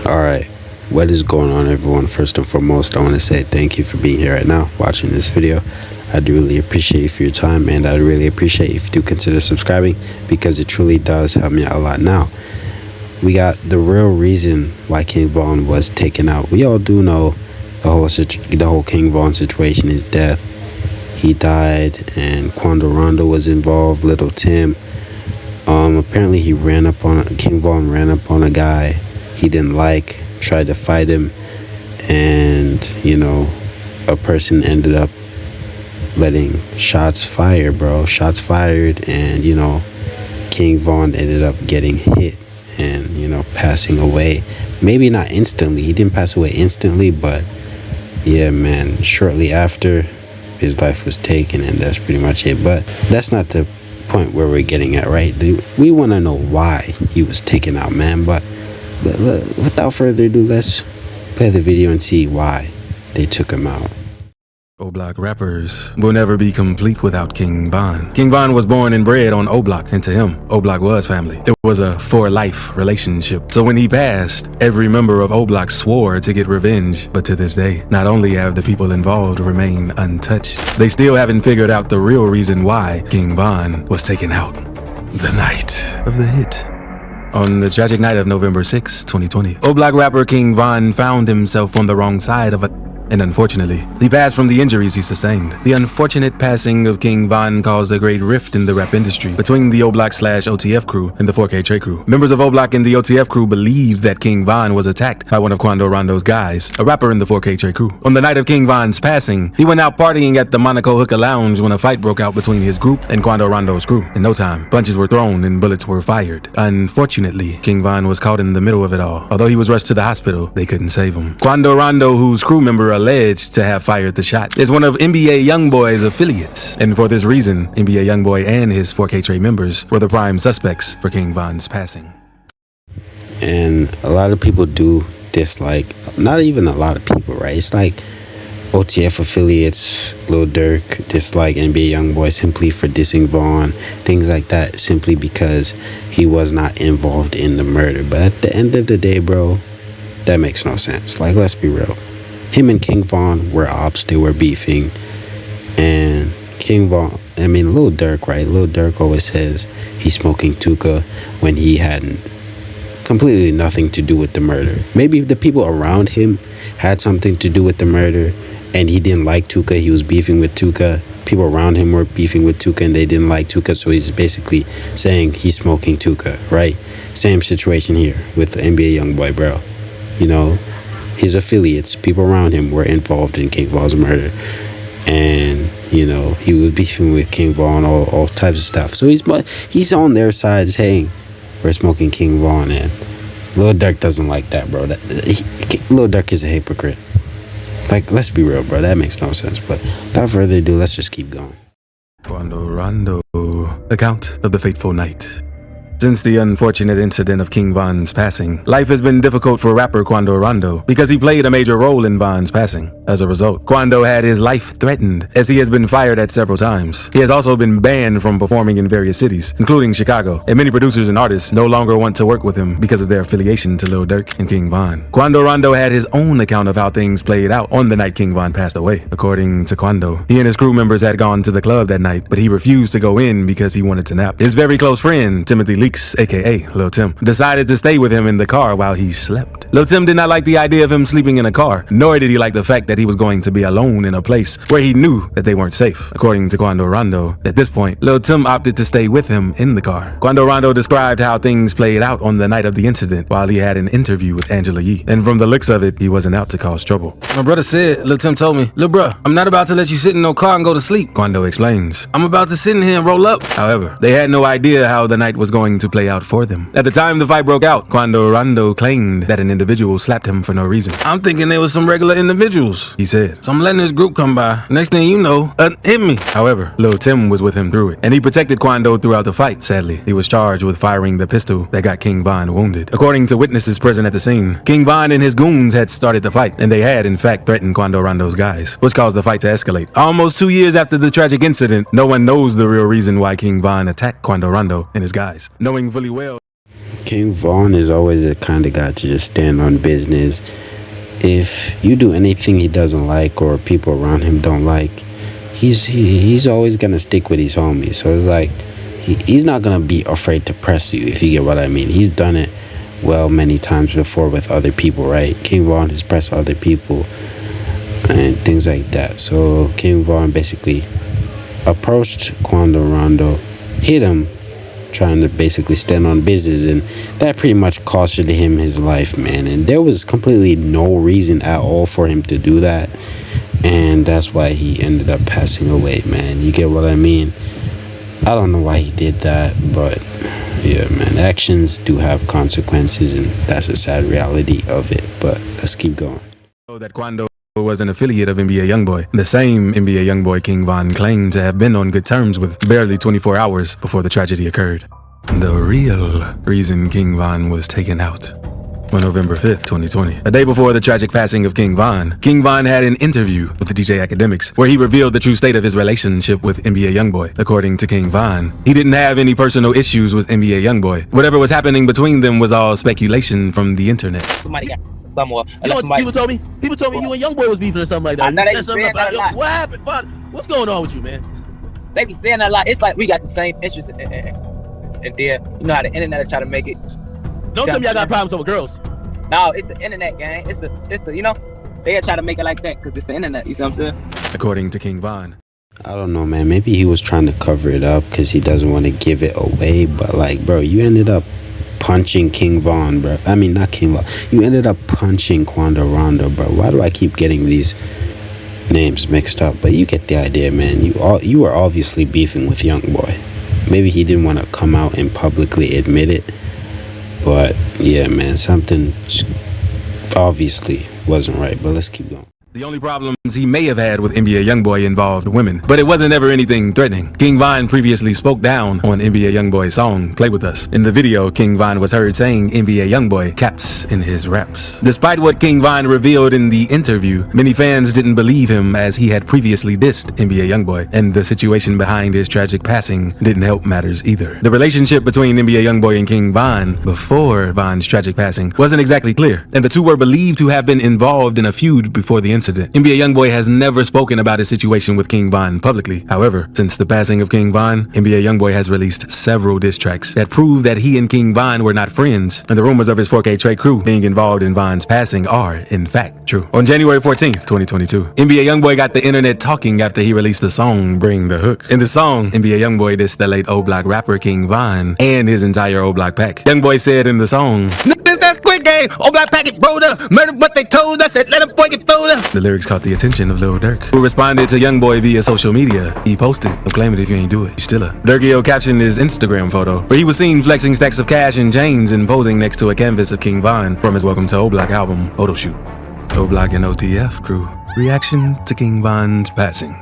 Alright, what is going on, everyone? First and foremost, I want to say thank you for being here right now, watching this video. I do really appreciate you for your time, and I really appreciate if you do consider subscribing, because it truly does help me out a lot. Now, we got the real reason why KingVon was taken out. We all do know the whole KingVon situation is death. He died, and Quando Rondo was involved, Little Tim. Apparently KingVon ran up on a guy he didn't like, tried to fight him, and a person ended up letting shots fired, and KingVon ended up getting hit and passing away. Maybe not instantly, he didn't pass away instantly, but yeah, man, shortly after his life was taken, and that's pretty much it. But that's not the point where we're getting at, right? We want to know why he was taken out, man. But without further ado, let's play the video and see why they took him out. Oblock rappers will never be complete without KingVon. KingVon was born and bred on Oblock, and to him, Oblock was family. It was a for-life relationship. So when he passed, every member of Oblock swore to get revenge. But to this day, not only have the people involved remained untouched, they still haven't figured out the real reason why KingVon was taken out the night of the hit. On the tragic night of November 6, 2020, Oblock rapper KingVon found himself on the wrong side of and unfortunately, he passed from the injuries he sustained. The unfortunate passing of KingVon caused a great rift in the rap industry between the Oblock/OTF crew and the 4K Trey crew. Members of Oblock and the OTF crew believed that KingVon was attacked by one of Quando Rondo's guys, a rapper in the 4K Trey crew. On the night of KingVon's passing, he went out partying at the Monaco Hookah Lounge when a fight broke out between his group and Quando Rondo's crew. In no time, punches were thrown and bullets were fired. Unfortunately, KingVon was caught in the middle of it all. Although he was rushed to the hospital, they couldn't save him. Quando Rondo, whose crew member alleged to have fired the shot, is one of NBA Youngboy's affiliates, and for this reason, NBA Youngboy and his 4K Trey members were the prime suspects for KingVon's passing. And a lot of people do dislike, not even a lot of people, right? It's like OTF affiliates, lildurk dislike NBA Youngboy simply for dissing Vaughn, things like that, simply because he was not involved in the murder. But at the end of the day, bro, that makes no sense. Like, let's be real. Him and KingVon were ops, they were beefing, and Lil Durk, right? Lil Durk always says he's smoking Tuka when he had completely nothing to do with the murder. Maybe the people around him had something to do with the murder, and he didn't like Tuka, he was beefing with Tuka. People around him were beefing with Tuka, and they didn't like Tuka, so he's basically saying he's smoking Tuka, right? Same situation here with the NBA Youngboy, bro. His affiliates, people around him, were involved in KingVon's murder, and he was beefing with KingVon, all types of stuff. So he's on their side saying we're smoking KingVon, and Lil Durk doesn't like that, bro. Lil Durk is a hypocrite. Like, let's be real, bro. That makes no sense. But without further ado, let's just keep going. Quando Rondo, account of the fateful night. Since the unfortunate incident of KingVon's passing, life has been difficult for rapper Quando Rondo because he played a major role in Von's passing. As a result, Quando had his life threatened as he has been fired at several times. He has also been banned from performing in various cities, including Chicago, and many producers and artists no longer want to work with him because of their affiliation to Lil Durk and KingVon. Quando Rondo had his own account of how things played out on the night KingVon passed away. According to Quando, he and his crew members had gone to the club that night, but he refused to go in because he wanted to nap. His very close friend, Timothy aka Lil Tim, decided to stay with him in the car while he slept. Lil Tim did not like the idea of him sleeping in a car, nor did he like the fact that he was going to be alone in a place where he knew that they weren't safe. According to Quando Rondo, at this point, Lil Tim opted to stay with him in the car. Quando Rondo described how things played out on the night of the incident while he had an interview with Angela Yee, and from the looks of it, he wasn't out to cause trouble. My brother said, Lil Tim told me, "Lil bruh, I'm not about to let you sit in no car and go to sleep." Quando explains, "I'm about to sit in here and roll up." However, they had no idea how the night was going to play out for them. At the time the fight broke out, Quando Rondo claimed that an individual slapped him for no reason. "I'm thinking they were some regular individuals," he said. "So I'm letting this group come by. Next thing you know, hit me." However, Lil Tim was with him through it, and he protected Quando throughout the fight. Sadly, he was charged with firing the pistol that got KingVon wounded. According to witnesses present at the scene, KingVon and his goons had started the fight, and they had in fact threatened Quando Rondo's guys, which caused the fight to escalate. Almost 2 years after the tragic incident, no one knows the real reason why KingVon attacked Quando Rondo and his guys, knowing fully well KingVon is always the kind of guy to just stand on business. If you do anything he doesn't like or people around him don't like, he's always gonna stick with his homies. So it's like he's not gonna be afraid to press you, if you get what I mean. He's done it well many times before with other people, right? KingVon has pressed other people and things like that. So KingVon basically approached Quando Rondo, hit him, trying to basically stand on business, and that pretty much costed him his life, man. And there was completely no reason at all for him to do that, and that's why he ended up passing away, man. You get what I mean? I don't know why he did that, but yeah, man, actions do have consequences, and that's a sad reality of it. But let's keep going. That Quando was an affiliate of NBA Youngboy, the same NBA Youngboy KingVon claimed to have been on good terms with barely 24 hours before the tragedy occurred. The real reason KingVon was taken out. On November 5th, 2020, a day before the tragic passing of KingVon had an interview with the DJ Academics where he revealed the true state of his relationship with NBA Youngboy. According to KingVon, he didn't have any personal issues with NBA Youngboy. Whatever was happening between them was all speculation from the internet. Somebody got somewhere. You know what people told me? People told me you and Youngboy was beefing or something like that. Nah, You they said something saying about that a lot. what happened? Fun. What's going on with you, man? They be saying that a lot. It's like we got the same interests, and then you know how the internet will try to make it. Don't tell me I got problems over girls. No, it's the internet, gang. It's the you know, they'll try to make it like that because it's the internet. You see what I'm saying? According to KingVon, I don't know, man. Maybe he was trying to cover it up because he doesn't want to give it away. But like, bro, you ended up punching KingVon, bro. I mean, not KingVon. You ended up punching Quando Rondo, bro. Why do I keep getting these names mixed up? But you get the idea, man. You were obviously beefing with Youngboy. Maybe he didn't want to come out and publicly admit it. But yeah, man, something obviously wasn't right. But let's keep going. the only problems he may have had with NBA Youngboy involved women, but it wasn't ever anything threatening. KingVon previously spoke down on NBA Youngboy's song, Play With Us. In the video, KingVon was heard saying NBA Youngboy caps in his raps. Despite what KingVon revealed in the interview, many fans didn't believe him as he had previously dissed NBA Youngboy, and the situation behind his tragic passing didn't help matters either. The relationship between NBA Youngboy and KingVon before Von's tragic passing wasn't exactly clear, and the two were believed to have been involved in a feud before the incident. NBA Youngboy has never spoken about his situation with KingVon publicly. However, since the passing of KingVon, NBA Youngboy has released several diss tracks that prove that he and KingVon were not friends, and the rumors of his 4K Trey crew being involved in Von's passing are, in fact, true. On January 14th, 2022, NBA Youngboy got the internet talking after he released the song Bring the Hook. In the song, NBA Youngboy dissed the late oblock rapper KingVon and his entire oblock pack. Youngboy said in the song, "Niggas, that's quick game. Oblock packet rolled up, murdered what they told us, said let a boy get fooled up." The lyrics caught the attention of lildurk, who responded to Youngboy via social media. He posted, "Don't claim it if you ain't do it, you still a." Durkio captioned his Instagram photo, where he was seen flexing stacks of cash and chains and posing next to a canvas of KingVon from his Welcome to Oblock album photo shoot. Oblock and OTF crew reaction to KingVon's passing.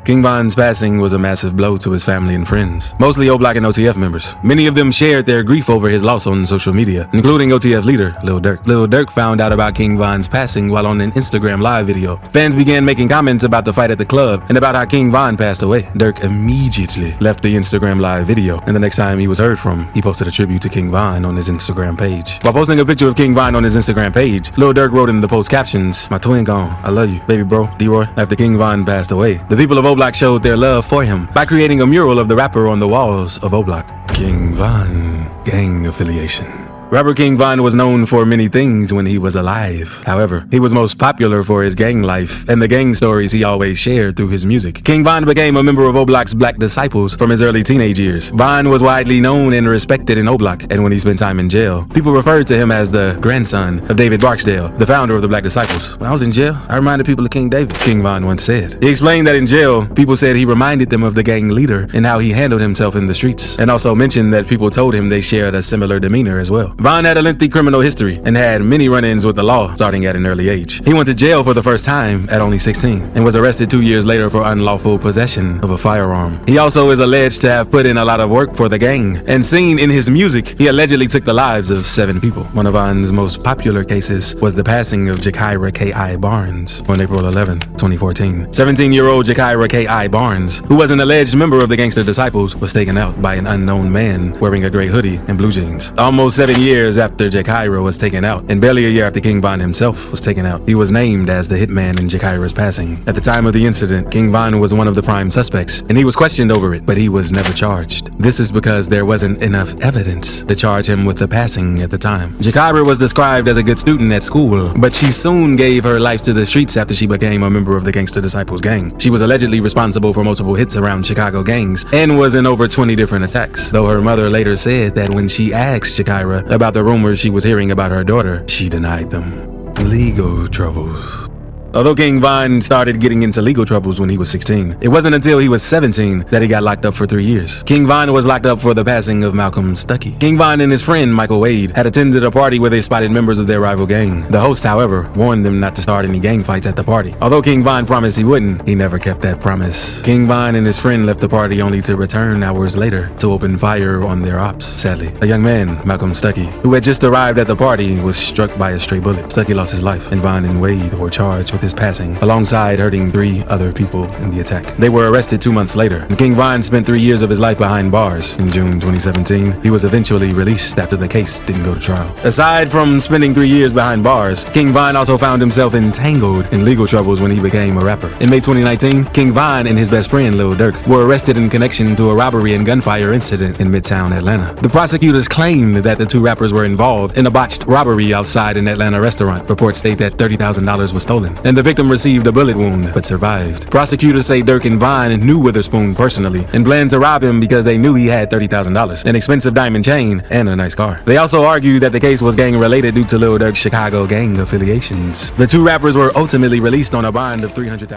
KingVon's passing was a massive blow to his family and friends, mostly Oblock and OTF members. Many of them shared their grief over his loss on social media, including OTF leader lildurk. Lildurk found out about KingVon's passing while on an Instagram live video. Fans began making comments about the fight at the club and about how KingVon passed away. Durk immediately left the Instagram live video, and the next time he was heard from, he posted a tribute to KingVon on his Instagram page. While posting a picture of KingVon on his Instagram page, lildurk wrote in the post captions, "My twin gone, I love you, baby bro, D-Roy." After KingVon passed away, the people of Oblock showed their love for him by creating a mural of the rapper on the walls of Oblock. KingVon gang affiliation. Rapper KingVon was known for many things when he was alive. However, he was most popular for his gang life and the gang stories he always shared through his music. KingVon became a member of Oblock's Black Disciples from his early teenage years. Von was widely known and respected in Oblock, and when he spent time in jail, people referred to him as the grandson of David Barksdale, the founder of the Black Disciples. "When I was in jail, I reminded people of King David," KingVon once said. He explained that in jail, people said he reminded them of the gang leader and how he handled himself in the streets, and also mentioned that people told him they shared a similar demeanor as well. Von had a lengthy criminal history and had many run-ins with the law starting at an early age. He went to jail for the first time at only 16 and was arrested 2 years later for unlawful possession of a firearm. He also is alleged to have put in a lot of work for the gang, and seen in his music, he allegedly took the lives of 7 people. One of Von's most popular cases was the passing of Jakira K.I. Barnes on April 11th, 2014. 17-year-old Jakira K.I. Barnes, who was an alleged member of the Gangster Disciples, was taken out by an unknown man wearing a gray hoodie and blue jeans. Almost 7 years after Jakira was taken out, and barely a year after KingVon himself was taken out, he was named as the hitman in Jakira's passing. At the time of the incident, KingVon was one of the prime suspects, and he was questioned over it, but he was never charged. This is because there wasn't enough evidence to charge him with the passing at the time. Jakira was described as a good student at school, but she soon gave her life to the streets after she became a member of the Gangster Disciples gang. She was allegedly responsible for multiple hits around Chicago gangs and was in over 20 different attacks, though her mother later said that when she asked Jakira about the rumors she was hearing about her daughter, she denied them. Legal troubles. Although KingVon started getting into legal troubles when he was 16, it wasn't until he was 17 that he got locked up for 3 years. KingVon was locked up for the passing of Malcolm Stuckey. KingVon and his friend Michael Wade had attended a party where they spotted members of their rival gang. The host, however, warned them not to start any gang fights at the party. Although KingVon promised he wouldn't, he never kept that promise. KingVon and his friend left the party only to return hours later to open fire on their ops. Sadly, a young man, Malcolm Stuckey, who had just arrived at the party, was struck by a stray bullet. Stuckey lost his life, and Von and Wade were charged with his passing, alongside hurting 3 other people in the attack. They were arrested 2 months later, and KingVon spent 3 years of his life behind bars. In June 2017, he was eventually released after the case didn't go to trial. Aside from spending 3 years behind bars, KingVon also found himself entangled in legal troubles when he became a rapper. In May 2019, KingVon and his best friend lildurk were arrested in connection to a robbery and gunfire incident in Midtown Atlanta. The prosecutors claimed that the 2 rappers were involved in a botched robbery outside an Atlanta restaurant. Reports state that $30,000 was stolen, and the victim received a bullet wound but survived. Prosecutors say Durk and Von knew Witherspoon personally and planned to rob him because they knew he had $30,000, an expensive diamond chain, and a nice car. They also argued that the case was gang related due to Lil Durk's Chicago gang affiliations. The 2 rappers were ultimately released on a bond of $300,000.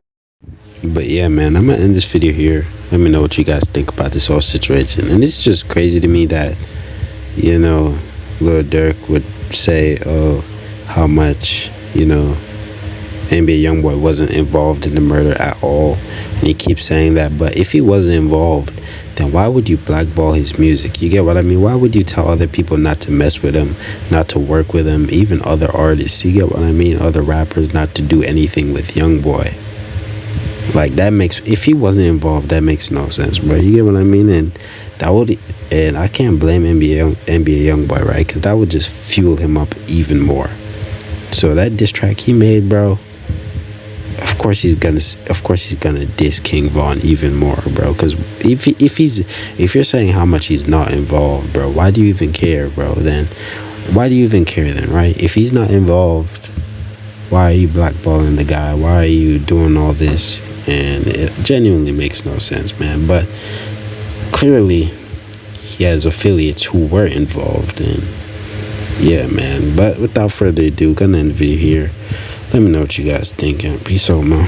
But yeah, man, I'm gonna end this video here. Let me know what you guys think about this whole situation. And it's just crazy to me that, you know, Lil Durk would say, oh, how much, you know, NBA Youngboy wasn't involved in the murder at all, and he keeps saying that. But if he wasn't involved, then why would you blackball his music? You get what I mean? Why would you tell other people not to mess with him, not to work with him, even other artists? You get what I mean? Other rappers not to do anything with Youngboy. Like, that makes, if he wasn't involved, that makes no sense, bro. You get what I mean? And that would, and I can't blame NBA Youngboy, right? Because that would just fuel him up even more. So that diss track he made, bro, of course he's gonna diss KingVon even more, bro. Because if you're saying how much he's not involved, bro, why do you even care, bro? Then why do you even care then, right? If he's not involved, why are you blackballing the guy? Why are you doing all this? And it genuinely makes no sense, man. But clearly he has affiliates who were involved, and yeah, man. But without further ado, gonna end the video here. Let me know what you guys think, and peace out, man.